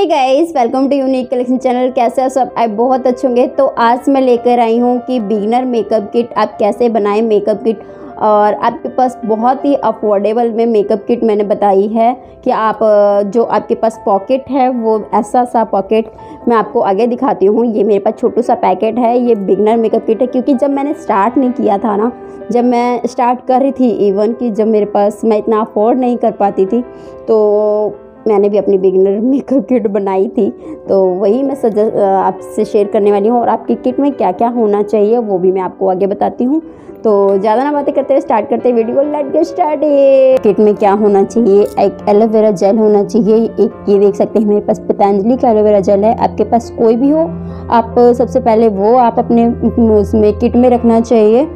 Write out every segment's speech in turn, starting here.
Guys, welcome to unique collection channel. कैसे हैं सब? आप बहुत अच्छे होंगे। तो आज मैं लेकर आई हूँ कि बिगिनर मेकअप किट आप कैसे बनाएं मेकअप किट, और आपके पास बहुत ही अफोर्डेबल में मेकअप किट मैंने बताई है कि आप जो आपके पास पॉकेट है वो ऐसा सा पॉकेट मैं आपको आगे दिखाती हूँ। ये मेरे पास छोटू सा पैकेट है, ये बिगिनर मेकअप किट है। क्योंकि जब मैंने स्टार्ट नहीं किया था ना, जब मैं स्टार्ट कर रही थी, इवन कि जब मेरे पास मैं इतना अफोर्ड नहीं कर पाती थी, तो मैंने भी अपनी बिगिनर मेकअप किट बनाई थी। तो वही मैं आपसे शेयर करने वाली हूँ, और आपकी किट में क्या क्या होना चाहिए वो भी मैं आपको आगे बताती हूँ। तो ज़्यादा ना बातें करते हुए स्टार्ट करते हैं video. Let's get started. Kit में क्या होना चाहिए? एक एलोवेरा जेल होना चाहिए। एक ये देख सकते हैं मेरे पास पतंजलि का एलोवेरा जेल है। आपके पास कोई भी हो, आप सबसे पहले वो आप अपने उसमें किट में रखना चाहिए।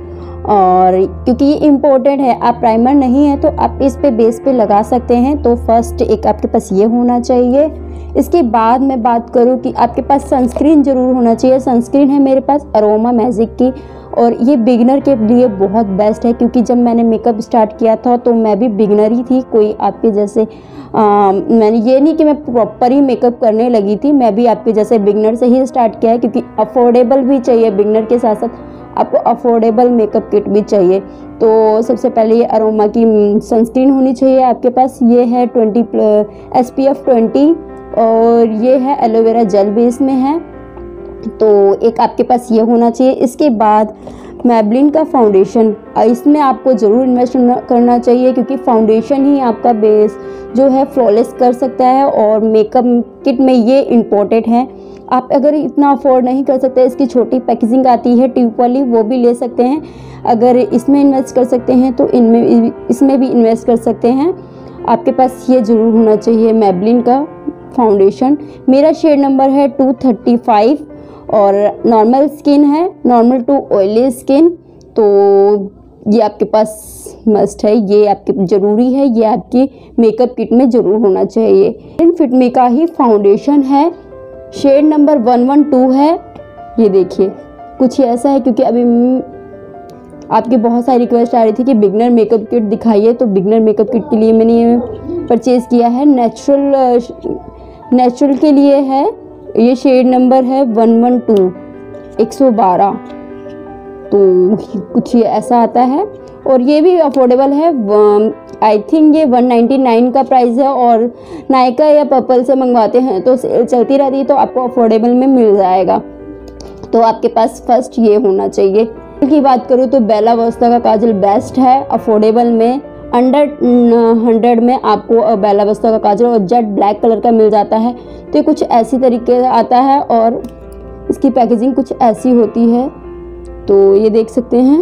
और क्योंकि ये इम्पोर्टेंट है, आप प्राइमर नहीं है तो आप इस पे बेस पे लगा सकते हैं। तो फर्स्ट एक आपके पास ये होना चाहिए। इसके बाद मैं बात करूँ कि आपके पास सनस्क्रीन ज़रूर होना चाहिए। सनस्क्रीन है मेरे पास अरोमा मैजिक की, और ये बिगिनर के लिए बहुत बेस्ट है। क्योंकि जब मैंने मेकअप स्टार्ट किया था तो मैं भी बिगिनर ही थी, कोई आपके जैसे मैंने ये नहीं कि मैं प्रॉपर ही मेकअप करने लगी थी, मैं भी आपके जैसे बिगिनर से ही स्टार्ट किया है। क्योंकि अफोर्डेबल भी चाहिए, बिगिनर के साथ साथ आपको अफोर्डेबल मेकअप किट भी चाहिए। तो सबसे पहले ये अरोमा की सनस्क्रीन होनी चाहिए आपके पास। ये है 20 SPF 20, और ये है एलोवेरा जेल बेस में है। तो एक आपके पास ये होना चाहिए। इसके बाद मैबलिन का फाउंडेशन, इसमें आपको ज़रूर इन्वेस्ट करना चाहिए। क्योंकि फाउंडेशन ही आपका बेस जो है फ्लॉलेस कर सकता है, और मेकअप किट में ये इम्पोर्टेंट है। आप अगर इतना अफोर्ड नहीं कर सकते, इसकी छोटी पैकेजिंग आती है ट्यूब वाली, वो भी ले सकते हैं। अगर इसमें इन्वेस्ट कर सकते हैं तो इसमें भी इन्वेस्ट कर सकते हैं। आपके पास ये ज़रूर होना चाहिए मैबलिन का फाउंडेशन। मेरा शेड नंबर है 235, और नॉर्मल स्किन है, नॉर्मल टू ऑयली स्किन। तो ये आपके पास मस्ट है, ये आपके ज़रूरी है, ये आपकी मेकअप किट में ज़रूर होना चाहिए। फिटमी का ही फाउंडेशन है, शेड नंबर 112 है। ये देखिए कुछ ही ऐसा है। क्योंकि अभी आपकी बहुत सारी रिक्वेस्ट आ रही थी कि बिगिनर मेकअप किट दिखाइए, तो बिगिनर मेकअप किट के लिए मैंने ये परचेज़ किया है। नेचुरल के लिए है। ये शेड नंबर है 112 112। तो कुछ ये ऐसा आता है, और ये भी अफोर्डेबल है। आई थिंक ये 199 का प्राइस है, और नायका या पर्पल से मंगवाते हैं तो सेल चलती रहती है, तो आपको अफोर्डेबल में मिल जाएगा। तो आपके पास फर्स्ट ये होना चाहिए। की बात करूँ तो बेला विस्टा का काजल बेस्ट है अफोर्डेबल में। अंडर 100 में आपको बेला विस्टा का काजल और जेट ब्लैक कलर का मिल जाता है। तो ये कुछ ऐसी तरीके से आता है, और इसकी पैकेजिंग कुछ ऐसी होती है। तो ये देख सकते हैं,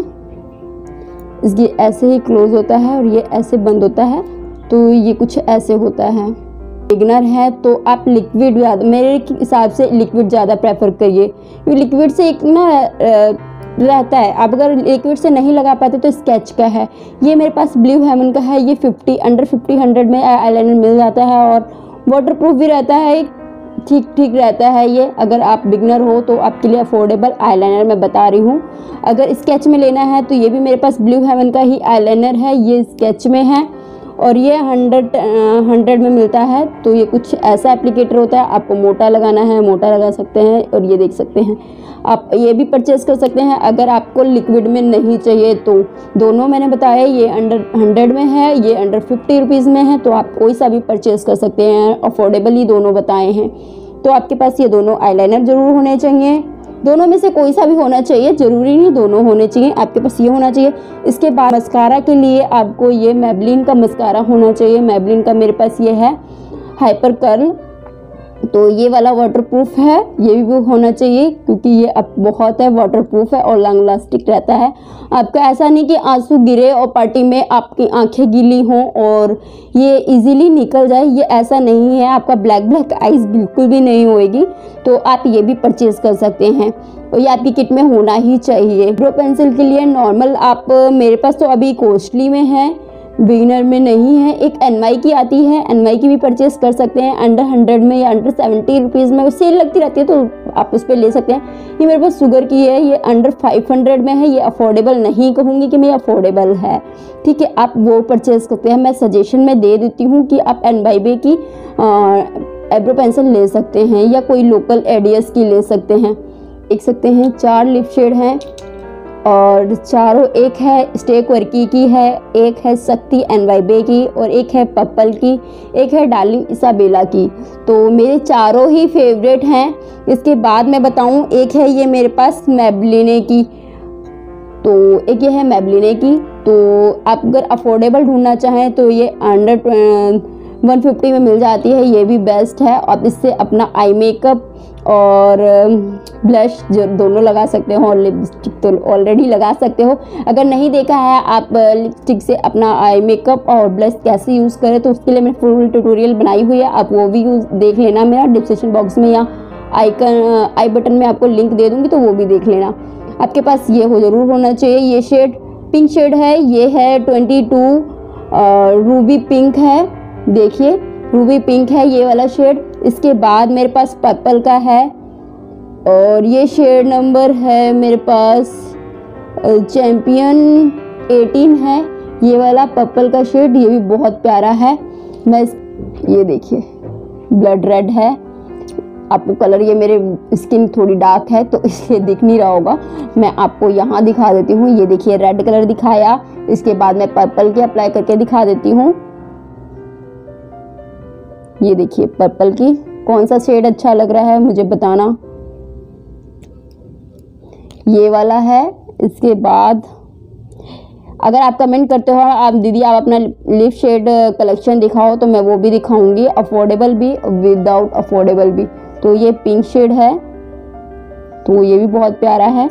इसकी ऐसे ही क्लोज होता है और ये ऐसे बंद होता है। तो ये कुछ ऐसे होता है। बिगिनर है तो आप लिक्विड मेरे हिसाब से लिक्विड ज़्यादा प्रेफर करिए। क्योंकि लिक्विड से एक ना रहता है, आप अगर लिक्विड से नहीं लगा पाते तो स्केच का है। ये मेरे पास ब्लू हेवन का है। ये 50 अंडर 100 में आईलाइनर मिल जाता है, और वाटरप्रूफ भी रहता है, ठीक रहता है ये। अगर आप बिगिनर हो तो आपके लिए अफोर्डेबल आईलाइनर मैं बता रही हूँ। अगर स्केच में लेना है तो ये भी मेरे पास ब्लू हेवन का ही आईलाइनर है। ये स्केच में है, और ये 100 में मिलता है। तो ये कुछ ऐसा एप्लीकेटर होता है, आपको मोटा लगाना है मोटा लगा सकते हैं। और ये देख सकते हैं, आप ये भी परचेज़ कर सकते हैं अगर आपको लिक्विड में नहीं चाहिए तो। दोनों मैंने बताया, ये अंडर 100 में है, ये अंडर 50 रुपीज़ में है। तो आप कोई सा भी परचेज़ कर सकते हैं, अफोर्डेबल ही दोनों बताए हैं। तो आपके पास ये दोनों आईलाइनर ज़रूर होने चाहिए। दोनों में से कोई सा भी होना चाहिए, ज़रूरी नहीं दोनों होने चाहिए। आपके पास ये होना चाहिए। इसके बाद मस्कारा के लिए आपको ये मैबलिन का मस्कारा होना चाहिए। मैबलिन का मेरे पास ये है हाइपर कर्ल। तो ये वाला वाटरप्रूफ है, ये भी होना चाहिए। क्योंकि ये अब बहुत है, वाटरप्रूफ है और लॉन्ग लास्टिक रहता है। आपका ऐसा नहीं कि आंसू गिरे और पार्टी में आपकी आंखें गीली हों और ये इजीली निकल जाए, ये ऐसा नहीं है। आपका ब्लैक आइज बिल्कुल भी नहीं होएगी। तो आप ये भी परचेज कर सकते हैं, और ये आपकी किट में होना ही चाहिए। ब्रो पेंसिल के लिए नॉर्मल आप मेरे पास तो अभी कॉस्टली में है, बिगिनर में नहीं है। एक NY की आती है, NY की भी परचेस कर सकते हैं अंडर 100 में या अंडर 70 रुपीज़ में। सेल लगती रहती है तो आप उस पर ले सकते हैं। ये मेरे पास शुगर की है, ये अंडर 500 में है। ये अफोर्डेबल नहीं कहूँगी कि मैं अफोर्डेबल है, ठीक है, आप वो परचेस करते हैं। मैं सजेशन में दे देती हूँ कि आप NY की आईब्रो पेंसिल ले सकते हैं या कोई लोकल एडियस की ले सकते हैं। देख सकते हैं 4 लिप शेड हैं और चारों, एक है स्टे क्वर्की की है, एक है शक्ति NYB की और एक है पर्पल की, एक है डार्लिंग इसाबेला की। तो मेरे चारों ही फेवरेट हैं। इसके बाद मैं बताऊं, एक है ये मेरे पास मैबलिने की, तो एक ये है मैबलिने की। तो आप अगर अफोर्डेबल ढूंढना चाहें तो ये अंडर 150 में मिल जाती है, ये भी बेस्ट है। आप इससे अपना आई मेकअप और ब्लश जो दोनों लगा सकते हो और लिपस्टिक तो ऑलरेडी लगा सकते हो। अगर नहीं देखा है आप लिपस्टिक से अपना आई मेकअप और ब्लश कैसे यूज़ करें तो उसके लिए मैंने फुल ट्यूटोरियल बनाई हुई है, आप वो भी देख लेना। मेरा डिस्क्रिप्शन बॉक्स में या आई बटन में आपको लिंक दे दूँगी, तो वो भी देख लेना। आपके पास ये हो ज़रूर होना चाहिए। ये शेड पिंक शेड है, ये है 22 रूबी पिंक है, देखिए रूबी पिंक है ये वाला शेड। इसके बाद मेरे पास पर्पल का है और ये शेड नंबर है मेरे पास चैम्पियन 18 है, ये वाला पर्पल का शेड, ये भी बहुत प्यारा है। ये देखिए ब्लड रेड है, आपको कलर, ये मेरे स्किन थोड़ी डार्क है तो इसलिए दिख नहीं रहा होगा, मैं आपको यहाँ दिखा देती हूँ। ये देखिए रेड कलर दिखाया, इसके बाद मैं पर्पल के अप्लाई करके दिखा देती हूँ। ये देखिए पर्पल की, कौन सा शेड अच्छा लग रहा है मुझे बताना। ये वाला है। इसके बाद अगर आप कमेंट करते हो आप दीदी आप अपना लिप शेड कलेक्शन दिखाओ, तो मैं वो भी दिखाऊंगी, अफोर्डेबल भी विदाउट अफोर्डेबल भी। तो ये पिंक शेड है, तो ये भी बहुत प्यारा है।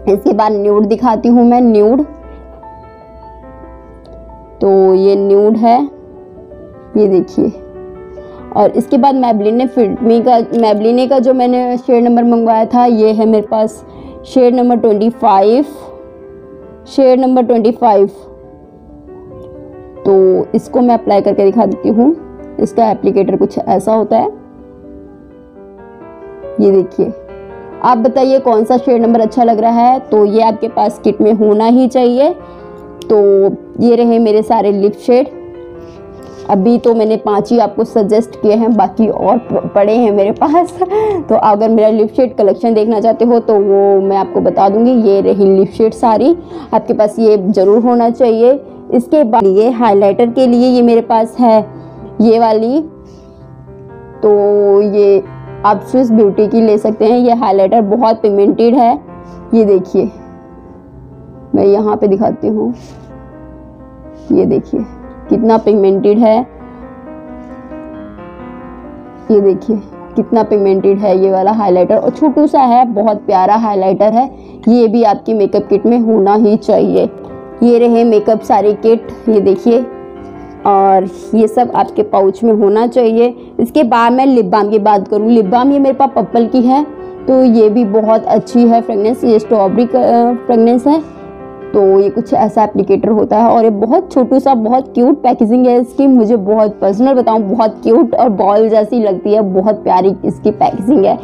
इसके बाद न्यूड दिखाती हूँ मैं, न्यूड, तो ये न्यूड है, ये देखिए। और इसके बाद मैबलिने का जो मैंने शेड नंबर मंगवाया था, ये है मेरे पास शेड नंबर 25, शेड नंबर 25। तो इसको मैं अप्लाई करके दिखा देती हूँ। इसका एप्लीकेटर कुछ ऐसा होता है, ये देखिए। आप बताइए कौन सा शेड नंबर अच्छा लग रहा है, तो ये आपके पास किट में होना ही चाहिए। तो ये रहे मेरे सारे लिप शेड। अभी तो मैंने 5 ही आपको सजेस्ट किए हैं, बाकी और पड़े हैं मेरे पास। तो अगर मेरा लिप शेड कलेक्शन देखना चाहते हो तो वो मैं आपको बता दूंगी। ये रही लिप शेड सारी, आपके पास ये ज़रूर होना चाहिए। इसके बाद ये हाइलाइटर के लिए ये मेरे पास है ये वाली, तो ये आप स्विस ब्यूटी की ले सकते हैं। ये हाइलाइटर बहुत पिगमेंटेड है, ये देखिए मैं यहाँ पे दिखाती हूँ, ये देखिए कितना पिगमेंटेड है, ये देखिए कितना पिगमेंटेड है ये वाला हाइलाइटर, और छोटू सा है, बहुत प्यारा हाइलाइटर है। ये भी आपकी मेकअप किट में होना ही चाहिए। ये रहे मेकअप सारी किट, ये देखिए, और ये सब आपके पाउच में होना चाहिए। इसके बाद मैं लिप बाम की बात करूँ, लिप बाम ये मेरे पास पर्पल की है, तो ये भी बहुत अच्छी है फ्रेगनेंस, ये स्ट्रॉबेरी फ्रेगनेंस है। तो ये कुछ ऐसा एप्लीकेटर होता है और ये बहुत छोटू सा, बहुत क्यूट पैकेजिंग है इसकी। मुझे बहुत पर्सनल बताऊँ, बहुत क्यूट और बॉल जैसी लगती है, बहुत प्यारी इसकी पैकेजिंग है,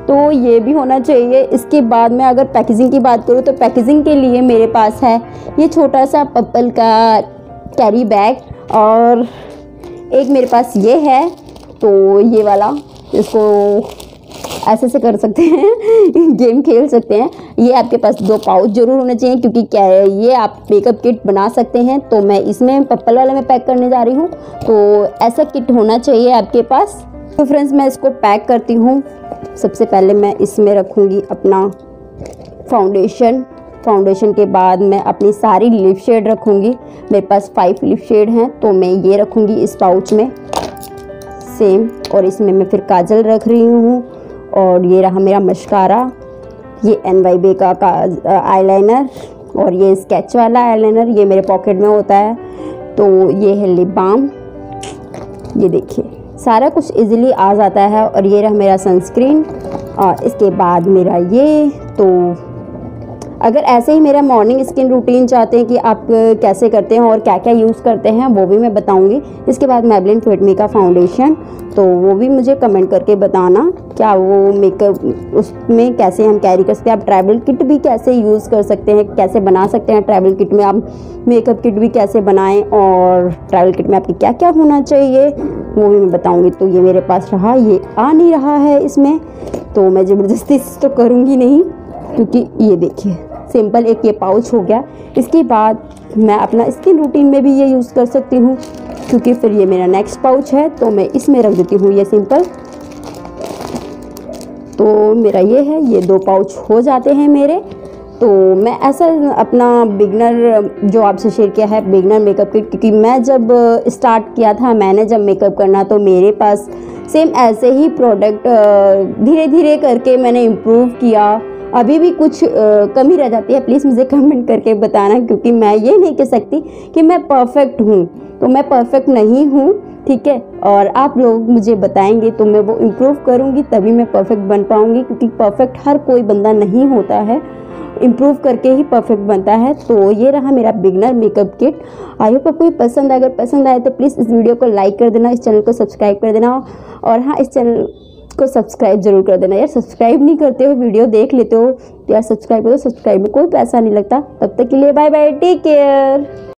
तो ये भी होना चाहिए। इसके बाद मैं अगर पैकेजिंग की बात करूँ तो पैकेजिंग के लिए मेरे पास है ये छोटा सा पर्पल का कैरी बैग, और एक मेरे पास ये है, तो ये वाला, इसको ऐसे से कर सकते हैं गेम खेल सकते हैं। ये आपके पास 2 पाउच जरूर होने चाहिए, क्योंकि क्या है ये आप मेकअप किट बना सकते हैं। तो मैं इसमें पर्पल वाले में पैक करने जा रही हूँ, तो ऐसा किट होना चाहिए आपके पास। तो फ्रेंड्स मैं इसको पैक करती हूँ। सबसे पहले मैं इसमें रखूँगी अपना फाउंडेशन के बाद मैं अपनी सारी लिप शेड रखूँगी। मेरे पास 5 लिप शेड हैं, तो मैं ये रखूँगी इस पाउच में सेम, और इसमें मैं फिर काजल रख रही हूँ, और ये रहा मेरा मस्कारा, ये NYB का आईलाइनर, और ये स्केच वाला आईलाइनर ये मेरे पॉकेट में होता है। तो ये है लिप बाम, ये देखिए सारा कुछ इजीली आ जाता है। और ये रहा मेरा सनस्क्रीन, और इसके बाद मेरा ये, तो अगर ऐसे ही मेरा मॉर्निंग स्किन रूटीन चाहते हैं कि आप कैसे करते हैं और क्या क्या यूज़ करते हैं वो भी मैं बताऊंगी। इसके बाद मैबलिन फिट मी का फाउंडेशन, तो वो भी मुझे कमेंट करके बताना क्या वो मेकअप उसमें कैसे हम कैरी कर सकते हैं। आप ट्रैवल किट भी कैसे यूज़ कर सकते हैं, कैसे बना सकते हैं ट्रैवल किट में, आप मेकअप किट भी कैसे बनाएं और ट्रैवल किट में आपके क्या क्या होना चाहिए वो भी मैं बताऊँगी। तो ये मेरे पास रहा, ये आ नहीं रहा है इसमें, तो मैं ज़बरदस्ती तो करूँगी नहीं, क्योंकि ये देखिए सिंपल एक ये पाउच हो गया। इसके बाद मैं अपना स्किन रूटीन में भी ये यूज़ कर सकती हूँ, क्योंकि फिर ये मेरा नेक्स्ट पाउच है तो मैं इसमें रख देती हूँ ये सिंपल। तो मेरा ये है, ये 2 पाउच हो जाते हैं मेरे। तो मैं ऐसा अपना बिगनर जो आपसे शेयर किया है बिगनर मेकअप किट, क्योंकि मैं जब स्टार्ट किया था, मैंने जब मेकअप करना, तो मेरे पास सेम ऐसे ही प्रोडक्ट धीरे धीरे करके मैंने इम्प्रूव किया। अभी भी कुछ कमी रह जाती है, प्लीज़ मुझे कमेंट करके बताना, क्योंकि मैं ये नहीं कह सकती कि मैं परफेक्ट हूँ, तो मैं परफेक्ट नहीं हूँ, ठीक है। और आप लोग मुझे बताएंगे तो मैं वो इम्प्रूव करूँगी, तभी मैं परफेक्ट बन पाऊँगी, क्योंकि परफेक्ट हर कोई बंदा नहीं होता है, इम्प्रूव करके ही परफेक्ट बनता है। तो ये रहा मेरा beginner makeup kit. I hope आपको ये पसंद आए, अगर पसंद आए तो प्लीज़ इस वीडियो को लाइक कर देना, इस चैनल को सब्सक्राइब कर देना, और हाँ, इस चैनल को सब्सक्राइब जरूर कर देना। यार सब्सक्राइब नहीं करते हो, वीडियो देख लेते हो तो यार सब्सक्राइब करो, सब्सक्राइब में कोई पैसा नहीं लगता। तब तक के लिए बाय बाय, टेक केयर।